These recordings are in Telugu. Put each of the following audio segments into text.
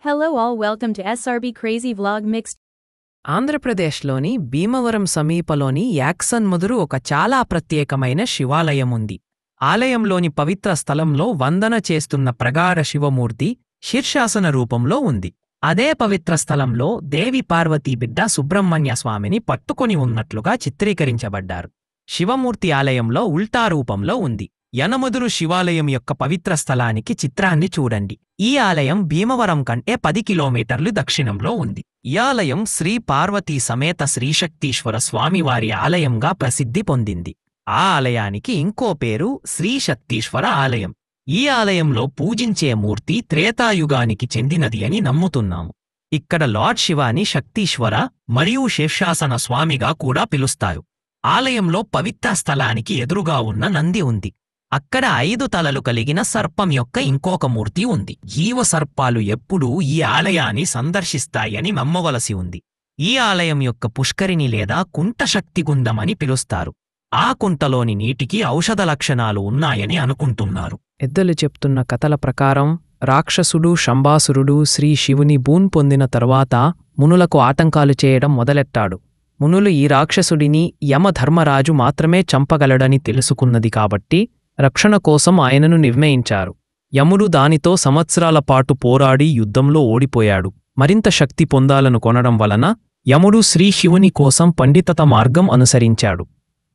Hello all, welcome to SRB Crazy Vlog Mixed. ఆంధ్రప్రదేశ్లోని భీమవరం సమీపలోని యాక్సన్ముదురు ఒక చాలా ప్రత్యేకమైన శివాలయముంది. ఆలయంలోని పవిత్ర స్థలంలో వందన చేస్తున్న ప్రగాఢ శివమూర్తి శీర్షాసన రూపంలో ఉంది. అదే పవిత్ర స్థలంలో దేవి పార్వతీ బిడ్డ సుబ్రహ్మణ్య స్వామిని పట్టుకొని ఉన్నట్లుగా చిత్రీకరించబడ్డారు. శివమూర్తి ఆలయంలో ఉల్టా రూపంలో ఉంది. యనమదురు శివాలయం యొక్క పవిత్ర స్థలానికి చిత్రాన్ని చూడండి. ఈ ఆలయం భీమవరం కంటే 10 కిలోమీటర్లు దక్షిణంలో ఉంది. ఈ ఆలయం శ్రీ పార్వతీ సమేత శ్రీశక్తీశ్వర స్వామివారి ఆలయంగా ప్రసిద్ధి పొందింది. ఆ ఆలయానికి ఇంకో పేరు శ్రీశక్తీశ్వర ఆలయం. ఈ ఆలయంలో పూజించే మూర్తి త్రేతాయుగానికి చెందినది అని నమ్ముతున్నాము. ఇక్కడ లార్డ్ శివాని శక్తీశ్వర మరియు శీర్షాసన స్వామిగా కూడా పిలుస్తారు. ఆలయంలో పవిత్ర స్థలానికి ఎదురుగా ఉన్న నంది ఉంది. అక్కడ 5 తలలు కలిగిన సర్పం యొక్క ఇంకొక మూర్తి ఉంది. జీవ సర్పాలు ఎప్పుడూ ఈ ఆలయాన్ని సందర్శిస్తాయని నమ్మవలసి ఉంది. ఈ ఆలయం యొక్క పుష్కరిణి లేదా కుంట శక్తిగుండం అని పిలుస్తారు. ఆ కుంటలోని నీటికి ఔషధ లక్షణాలు ఉన్నాయని అనుకుంటున్నారు. పెద్దలు చెప్తున్న కథల ప్రకారం రాక్షసుడు శంబాసురుడు శ్రీ శివుని బూన్ పొందిన తరువాత మునులకు ఆటంకాలు చేయడం మొదలెట్టాడు. మునులు ఈ రాక్షసుడిని యమధర్మరాజు మాత్రమే చంపగలడని తెలుసుకున్నది కాబట్టి రక్షణ కోసం ఆయనను నిర్ణయించారు. యముడు దానితో సంవత్సరాల పాటు పోరాడి యుద్ధంలో ఓడిపోయాడు. మరింత శక్తి పొందాలను కొనడం వలన యముడు శ్రీశివుని కోసం పండితత మార్గం అనుసరించాడు.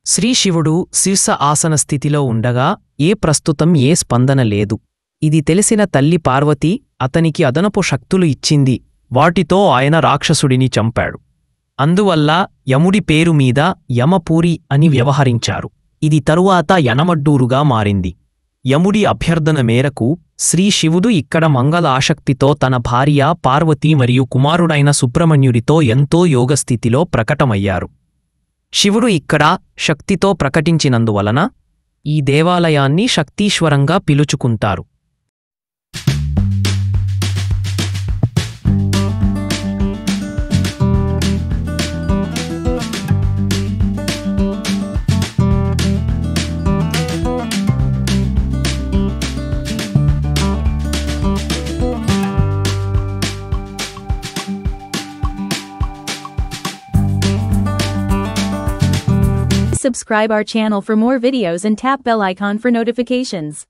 శ్రీశివుడు శీర్ష ఆసన స్థితిలో ఉండగా ప్రస్తుతం ఏ స్పందన లేదు. ఇది తెలిసిన తల్లి పార్వతి అతనికి అదనపు శక్తులు ఇచ్చింది. వాటితో ఆయన రాక్షసుడిని చంపాడు. అందువల్ల యముడి పేరు మీద యమపూరి అని వ్యవహరించారు. ఇది తరువాత యనమడ్డూరుగా మారింది. యముడి అభ్యర్థన మేరకు శ్రీశివుడు ఇక్కడ మంగళ ఆసక్తితో తన భార్య పార్వతి మరియు కుమారుడైన సుబ్రహ్మణ్యుడితో ఎంతో యోగస్థితిలో ప్రకటమయ్యారు. శివుడు ఇక్కడ శక్తితో ప్రకటించినందువలన ఈ దేవాలయాన్ని శక్తీశ్వరంగా పిలుచుకుంటారు. Subscribe our channel for more videos and tap bell icon for notifications.